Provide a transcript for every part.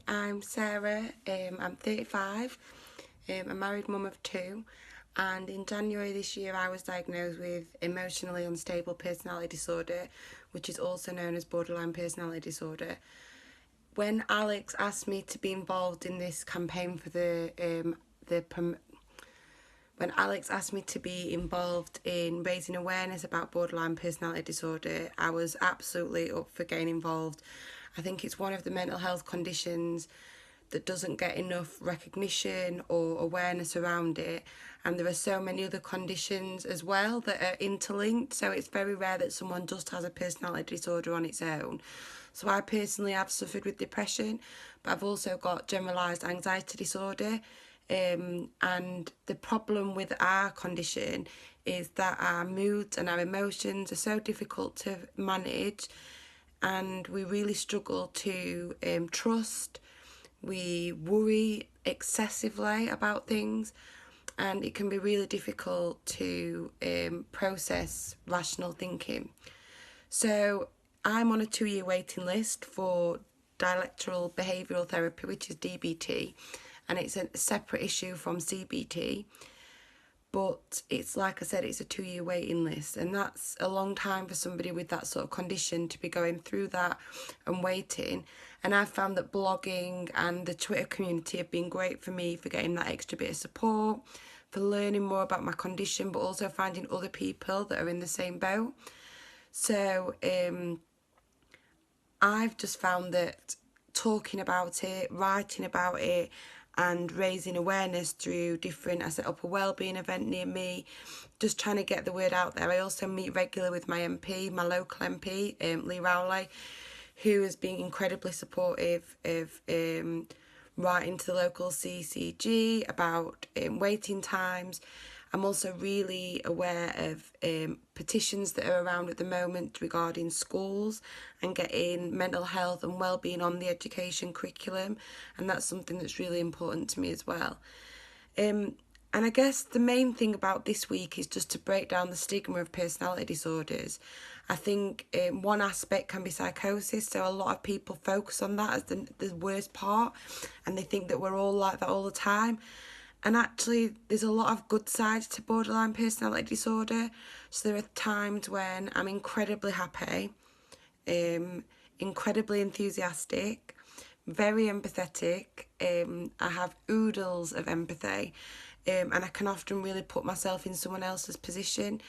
I'm Sarah, I'm 35, a married mum of two, and in January this year I was diagnosed with emotionally unstable personality disorder, which is also known as borderline personality disorder. When Alex asked me to be involved in this campaign for when Alex asked me to be involved in raising awareness about borderline personality disorder, I was absolutely up for getting involved. I think it's one of the mental health conditions that doesn't get enough recognition or awareness around it, and there are so many other conditions as well that are interlinked, so it's very rare that someone just has a personality disorder on its own. So I personally have suffered with depression, but I've also got generalised anxiety disorder, and the problem with our condition is that our moods and our emotions are so difficult to manage, and we really struggle to trust. We worry excessively about things, and it can be really difficult to process rational thinking. So I'm on a 2-year waiting list for dialectical behavioural therapy, which is DBT, and it's a separate issue from CBT. But it's, like I said, it's a 2-year waiting list, and that's a long time for somebody with that sort of condition to be going through that and waiting. And I've found that blogging and the Twitter community have been great for me for getting that extra bit of support, for learning more about my condition, but also finding other people that are in the same boat. So I've just found that talking about it, writing about it, and raising awareness through I set up a wellbeing event near me, just trying to get the word out there. I also meet regularly with my MP, my local MP, Lee Rowley, who has been incredibly supportive of writing to the local CCG about waiting times. I'm also really aware of petitions that are around at the moment regarding schools and getting mental health and wellbeing on the education curriculum, and that's something that's really important to me as well. And I guess the main thing about this week is just to break down the stigma of personality disorders. I think one aspect can be psychosis, so a lot of people focus on that as the worst part, and they think that we're all like that all the time. And actually, there's a lot of good sides to borderline personality disorder. So there are times when I'm incredibly happy, incredibly enthusiastic, very empathetic. I have oodles of empathy, and I can often really put myself in someone else's position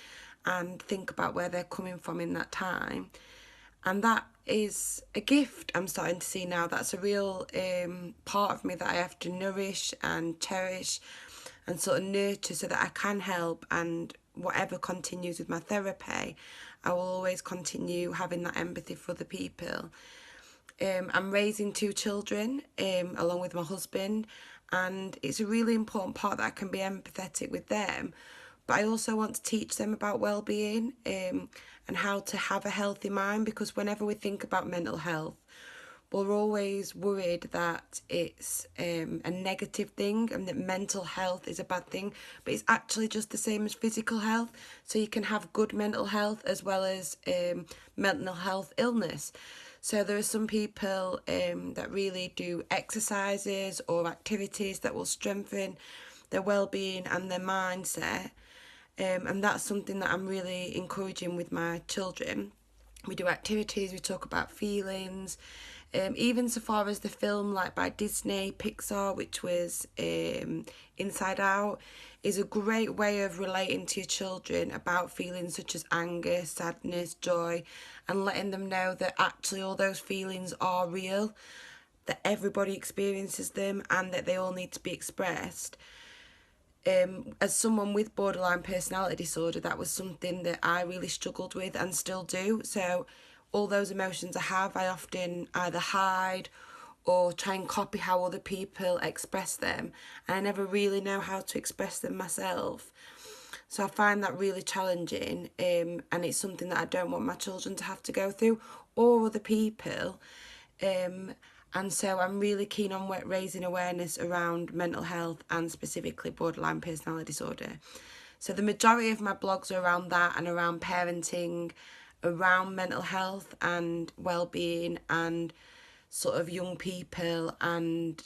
and think about where they're coming from in that time. And that is a gift I'm starting to see now. That's a real part of me that I have to nourish and cherish and sort of nurture so that I can help. And whatever continues with my therapy, I will always continue having that empathy for other people. I'm raising 2 children along with my husband, and it's a really important part that I can be empathetic with them. But I also want to teach them about well-being and how to have a healthy mind, because whenever we think about mental health, we're always worried that it's a negative thing and that mental health is a bad thing, but it's actually just the same as physical health. So you can have good mental health as well as mental health illness. So there are some people that really do exercises or activities that will strengthen their well-being and their mindset. And that's something that I'm really encouraging with my children. We do activities, we talk about feelings, even so far as the film like by Disney, Pixar, which was Inside Out, is a great way of relating to your children about feelings such as anger, sadness, joy, and letting them know that actually all those feelings are real, that everybody experiences them and that they all need to be expressed. As someone with borderline personality disorder, that was something that I really struggled with and still do. So all those emotions I have, I often either hide or try and copy how other people express them, and I never really know how to express them myself. So I find that really challenging, and it's something that I don't want my children to have to go through or other people. And so I'm really keen on raising awareness around mental health and specifically borderline personality disorder. So the majority of my blogs are around that and around parenting, around mental health and well-being, and sort of young people and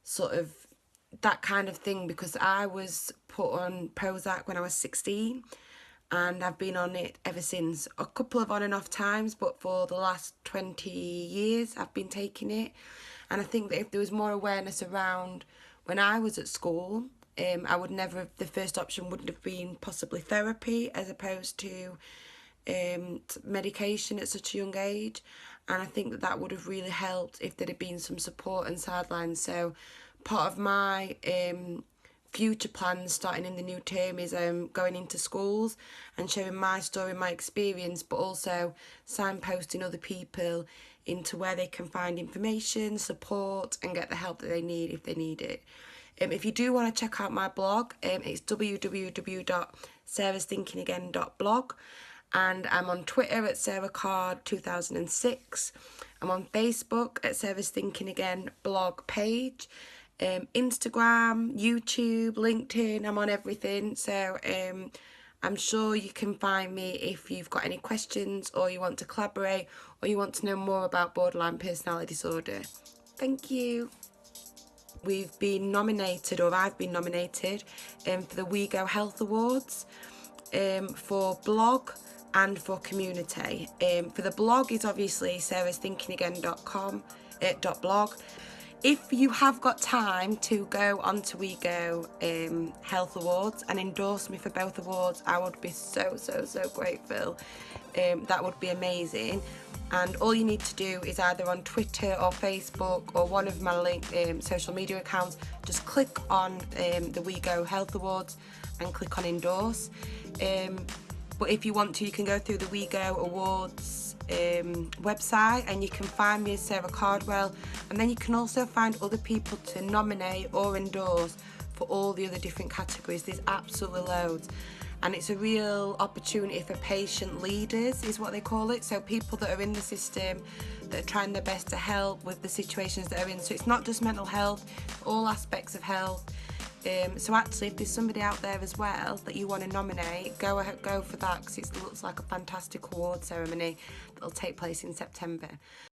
sort of that kind of thing, because I was put on Prozac when I was 16 and I've been on it ever since. A couple of on and off times, but for the last 20 years I've been taking it. And I think that if there was more awareness around when I was at school, I would never, the first option wouldn't have been possibly therapy as opposed to medication at such a young age. And I think that that would have really helped if there had been some support and sidelines. So part of my future plans starting in the new term is going into schools and sharing my story, my experience, but also signposting other people into where they can find information, support, and get the help that they need if they need it. If you do want to check out my blog, it's www.sarahsthinkingagain.blog, and I'm on Twitter at Sarah Card 2006. I'm on Facebook at Sarah's Thinking Again blog page. Instagram, YouTube, LinkedIn, I'm on everything. So I'm sure you can find me if you've got any questions or you want to collaborate or you want to know more about borderline personality disorder. Thank you. We've been nominated, or I've been nominated, for the We Go Health Awards for blog and for community. For the blog is obviously sarahsthinkingagain.com .blog. If you have got time to go onto We Go Health Awards and endorse me for both awards, I would be so grateful. That would be amazing. And all you need to do is either on Twitter or Facebook or one of my social media accounts, just click on the We Go Health Awards and click on endorse. But if you want to, you can go through the We Go Awards website and you can find me as Sarah Cardwell, and then you can also find other people to nominate or endorse for all the other different categories. There's absolutely loads, and it's a real opportunity for patient leaders is what they call it, so people that are in the system that are trying their best to help with the situations that are in. So it's not just mental health, all aspects of health. So actually, if there's somebody out there as well that you want to nominate, go for that, because it looks like a fantastic award ceremony that'll take place in September.